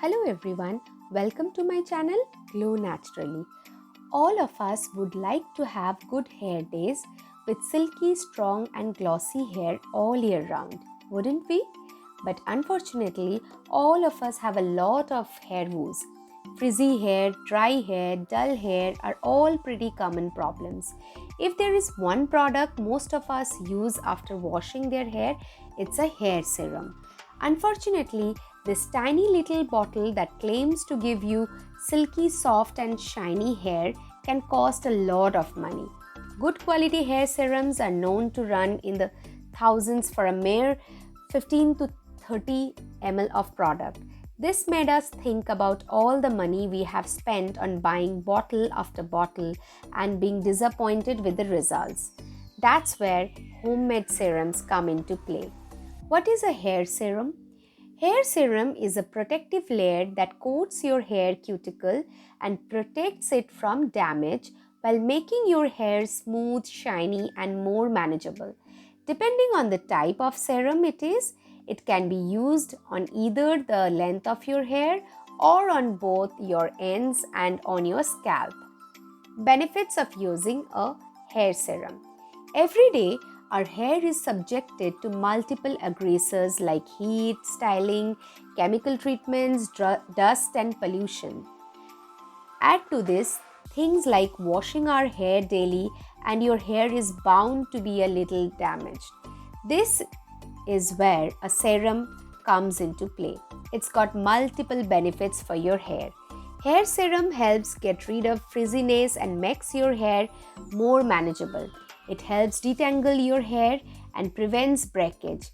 Hello everyone, welcome to my channel Glow Naturally. All of us would like to have good hair days with silky, strong and glossy hair all year round, wouldn't we? But unfortunately, all of us have a lot of hair woes. Frizzy hair, dry hair, dull hair are all pretty common problems. If there is one product most of us use after washing their hair, it's a hair serum. Unfortunately, this tiny little bottle that claims to give you silky, soft, and shiny hair can cost a lot of money. Good quality hair serums are known to run in the thousands for a mere 15 to 30 ml of product. This made us think about all the money we have spent on buying bottle after bottle and being disappointed with the results. That's where homemade serums come into play. What is a hair serum? Hair serum is a protective layer that coats your hair cuticle and protects it from damage while making your hair smooth, shiny, and more manageable. Depending on the type of serum it can be used on either the length of your hair or on both your ends and on your scalp. Benefits of using a hair serum. Every day, our hair is subjected to multiple aggressors like heat, styling, chemical treatments, dust, and pollution. Add to this things like washing our hair daily, and your hair is bound to be a little damaged. This is where a serum comes into play. It's got multiple benefits for your hair. Hair serum helps get rid of frizziness and makes your hair more manageable. It helps detangle your hair and prevents breakage.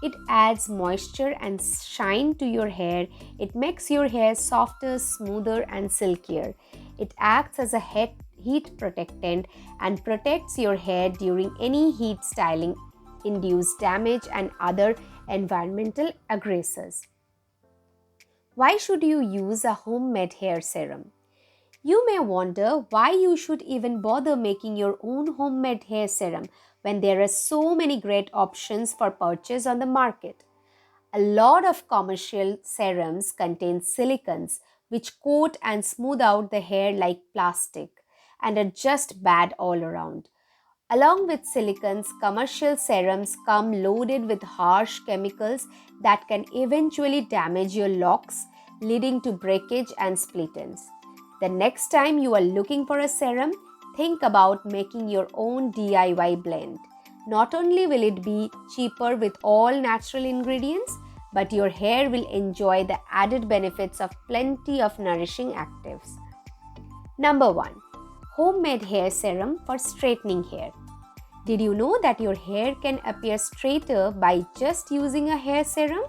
It adds moisture and shine to your hair. It makes your hair softer, smoother, and silkier. It acts as a heat protectant and protects your hair during any heat styling induced damage and other environmental aggressors. Why should you use a homemade hair serum? You may wonder why you should even bother making your own homemade hair serum when there are so many great options for purchase on the market. A lot of commercial serums contain silicons which coat and smooth out the hair like plastic and are just bad all around. Along with silicons, commercial serums come loaded with harsh chemicals that can eventually damage your locks, leading to breakage and split ends. The next time you are looking for a serum, think about making your own DIY blend. Not only will it be cheaper with all natural ingredients, but your hair will enjoy the added benefits of plenty of nourishing actives. Number 1. Homemade hair serum for straightening hair. Did you know that your hair can appear straighter by just using a hair serum?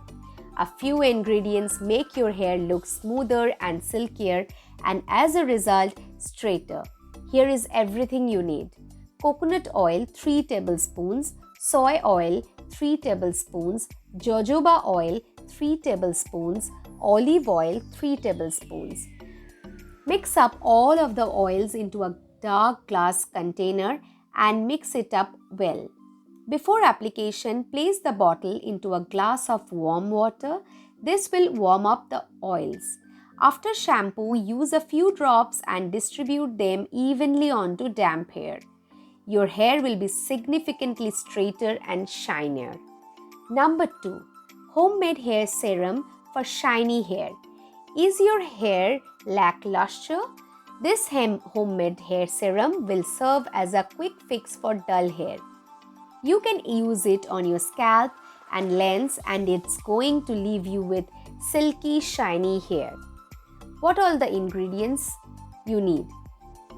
A few ingredients make your hair look smoother and silkier and as a result, straighter. Here is everything you need. Coconut oil 3 tablespoons, soy oil 3 tablespoons, jojoba oil 3 tablespoons, olive oil 3 tablespoons. Mix up all of the oils into a dark glass container and mix it up well. Before application, place the bottle into a glass of warm water. This will warm up the oils. After shampoo, use a few drops and distribute them evenly onto damp hair. Your hair will be significantly straighter and shinier. Number 2. Homemade hair serum for shiny hair. Is your hair lackluster? This homemade hair serum will serve as a quick fix for dull hair. You can use it on your scalp and lens and it's going to leave you with silky, shiny hair. What all the ingredients you need?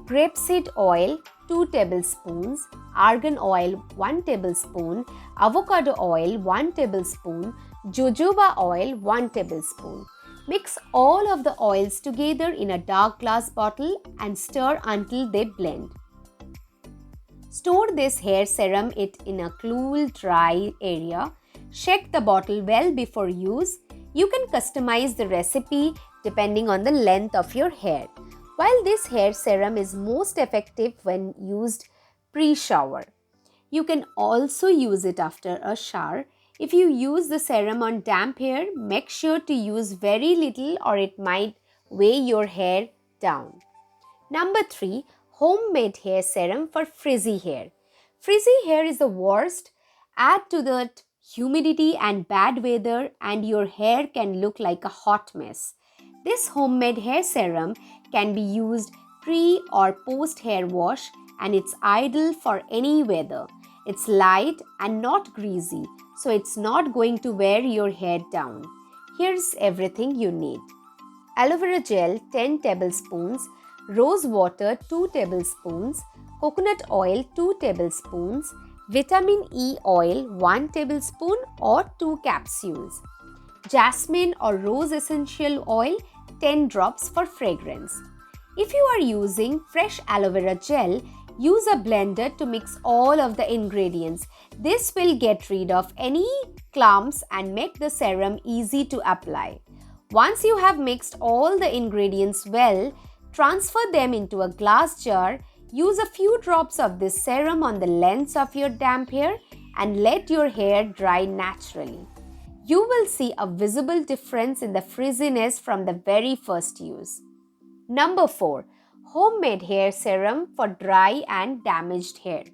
Grapeseed oil 2 tablespoons, argan oil 1 tablespoon, avocado oil 1 tablespoon, jojoba oil 1 tablespoon. Mix all of the oils together in a dark glass bottle and stir until they blend. Store this hair serum in a cool, dry area. Shake the bottle well before use. You can customize the recipe depending on the length of your hair. While this hair serum is most effective when used pre-shower, you can also use it after a shower. If you use the serum on damp hair, make sure to use very little or it might weigh your hair down. Number 3. Homemade hair serum for frizzy hair. Frizzy hair is the worst. Add to that humidity and bad weather and your hair can look like a hot mess. This homemade hair serum can be used pre or post hair wash and it's ideal for any weather. It's light and not greasy, so it's not going to wear your hair down. Here's everything you need. Aloe vera gel 10 tablespoons, rose water 2 tablespoons, coconut oil 2 tablespoons, vitamin E oil 1 tablespoon or 2 capsules, jasmine or rose essential oil 10 drops for fragrance. If you are using fresh aloe vera gel, use a blender to mix all of the ingredients. This will get rid of any clumps and make the serum easy to apply. Once you have mixed all the ingredients well, transfer them into a glass jar. Use a few drops of this serum on the lengths of your damp hair and let your hair dry naturally. You will see a visible difference in the frizziness from the very first use. Number 4. Homemade hair serum for dry and damaged hair.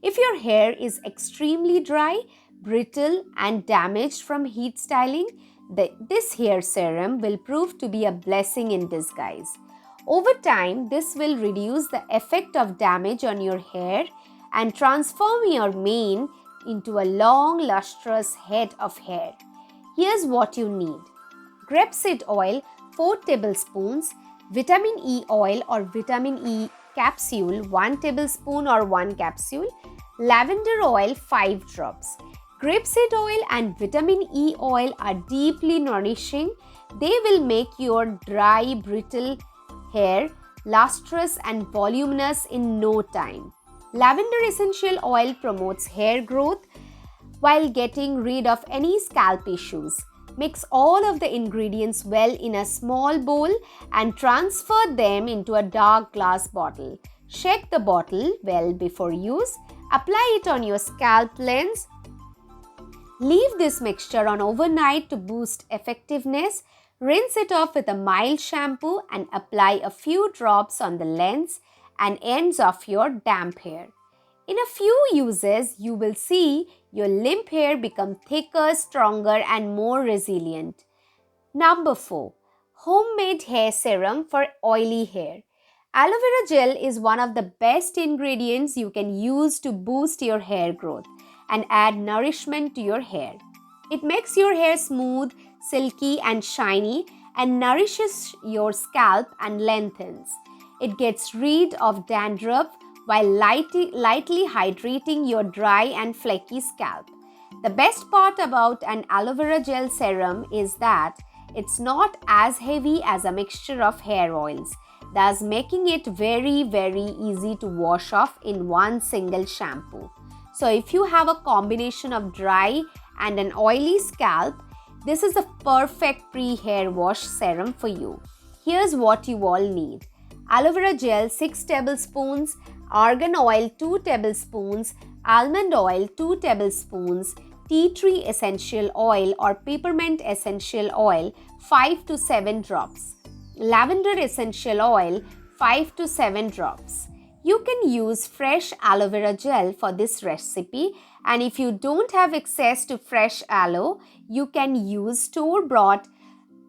If your hair is extremely dry, brittle and damaged from heat styling, this hair serum will prove to be a blessing in disguise. Over time, this will reduce the effect of damage on your hair and transform your mane into a long, lustrous head of hair. Here's what you need. Grapeseed oil 4 tablespoons, vitamin E oil or vitamin E capsule 1 tablespoon or 1 capsule, lavender oil 5 drops. Grapeseed oil and vitamin E oil are deeply nourishing. They will make your dry, brittle hair lustrous and voluminous in no time. Lavender essential oil promotes hair growth while getting rid of any scalp issues. Mix all of the ingredients well in a small bowl and transfer them into a dark glass bottle. Shake the bottle well before use. Apply it on your scalp lengths. Leave this mixture on overnight to boost effectiveness. Rinse it off with a mild shampoo and apply a few drops on the lengths and ends of your damp hair. In a few uses, you will see your limp hair become thicker, stronger and more resilient. Number 4. Homemade hair serum for oily hair. Aloe vera gel is one of the best ingredients you can use to boost your hair growth and add nourishment to your hair. It makes your hair smooth, silky and shiny and nourishes your scalp and lengthens. It gets rid of dandruff while lightly hydrating your dry and flaky scalp. The best part about an aloe vera gel serum is that it's not as heavy as a mixture of hair oils, thus making it very easy to wash off in one single shampoo. So if you have a combination of dry and an oily scalp, this is the perfect pre-hair wash serum for you. Here's what you all need. Aloe vera gel 6 tablespoons, argan oil 2 tablespoons, almond oil 2 tablespoons, tea tree essential oil or peppermint essential oil 5 to 7 drops, lavender essential oil 5 to 7 drops. You can use fresh aloe vera gel for this recipe, and if you don't have access to fresh aloe, you can use store-bought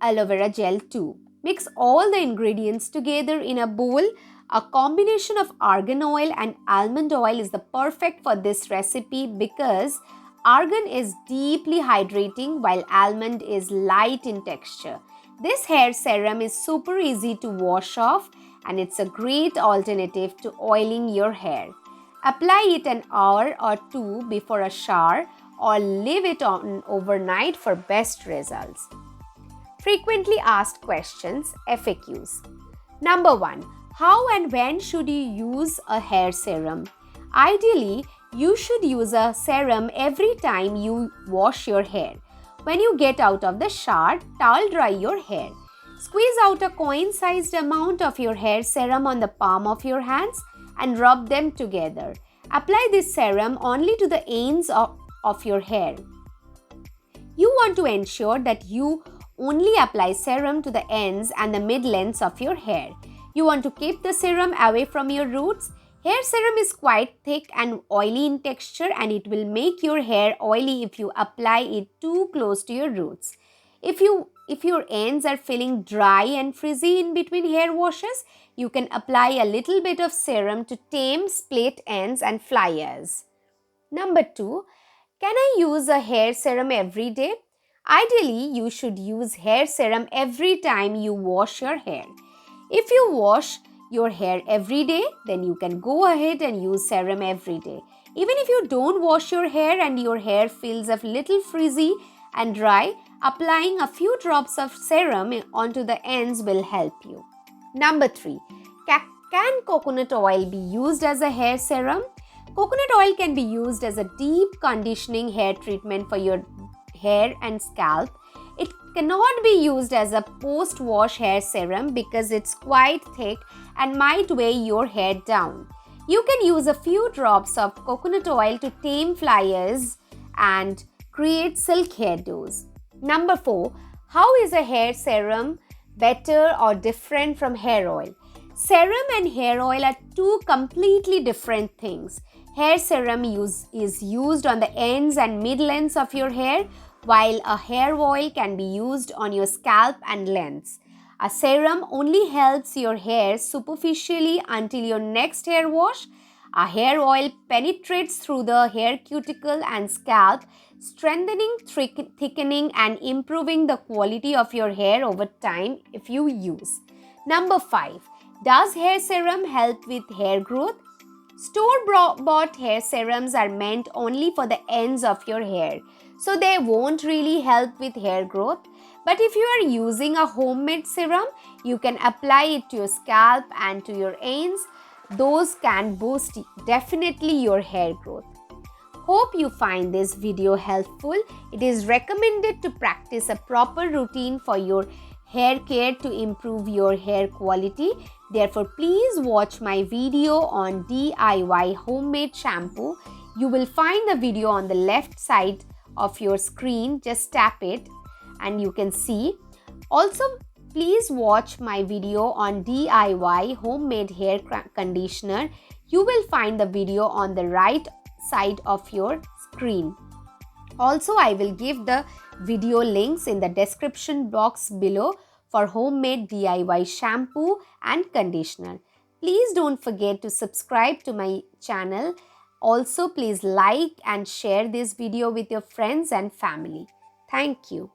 aloe vera gel too. Mix all the ingredients together in a bowl. A combination of argan oil and almond oil is the perfect for this recipe because argan is deeply hydrating while almond is light in texture. This hair serum is super easy to wash off and it's a great alternative to oiling your hair. Apply it an hour or two before a shower or leave it on overnight for best results. Frequently asked questions, FAQs. Number 1. How and when should you use a hair serum? Ideally, you should use a serum every time you wash your hair. When you get out of the shower, towel dry your hair. Squeeze out a coin-sized amount of your hair serum on the palm of your hands and rub them together. Apply this serum only to the ends of your hair. You want to ensure that you only apply serum to the ends and the mid-lengths of your hair. You want to keep the serum away from your roots. Hair serum is quite thick and oily in texture, and it will make your hair oily if you apply it too close to your roots. If your ends are feeling dry and frizzy in between hair washes, you can apply a little bit of serum to tame split ends and flyers. Number 2, can I use a hair serum every day? Ideally, you should use hair serum every time you wash your hair. If you wash your hair every day, then you can go ahead and use serum every day. Even if you don't wash your hair and your hair feels a little frizzy and dry, applying a few drops of serum onto the ends will help you. Number 3, can coconut oil be used as a hair serum? Coconut oil can be used as a deep conditioning hair treatment for your hair and scalp. It cannot be used as a post-wash hair serum because it's quite thick and might weigh your hair down. You can use a few drops of coconut oil to tame flyers and create silk hairdos. Number 4, how is a hair serum better or different from hair oil? Serum and hair oil are two completely different things. Hair serum is used on the ends and mid-lengths of your hair, while a hair oil can be used on your scalp and lengths. A serum only helps your hair superficially until your next hair wash. A hair oil penetrates through the hair cuticle and scalp, strengthening, thickening, and improving the quality of your hair over time if you use. Number 5. Does hair serum help with hair growth? Store-bought hair serums are meant only for the ends of your hair, so they won't really help with hair growth. But if you are using a homemade serum, you can apply it to your scalp and to your ends. Those can boost definitely your hair growth. Hope you find this video helpful. It is recommended to practice a proper routine for your hair care to improve your hair quality. Therefore, please watch my video on DIY homemade shampoo. You will find the video on the left side of your screen. Just tap it and you can see. Also, please watch my video on DIY homemade hair conditioner. You will find the video on the right side of your screen. Also, I will give the video links in the description box below for homemade DIY shampoo and conditioner. Please don't forget to subscribe to my channel. Also, please like and share this video with your friends and family. Thank you.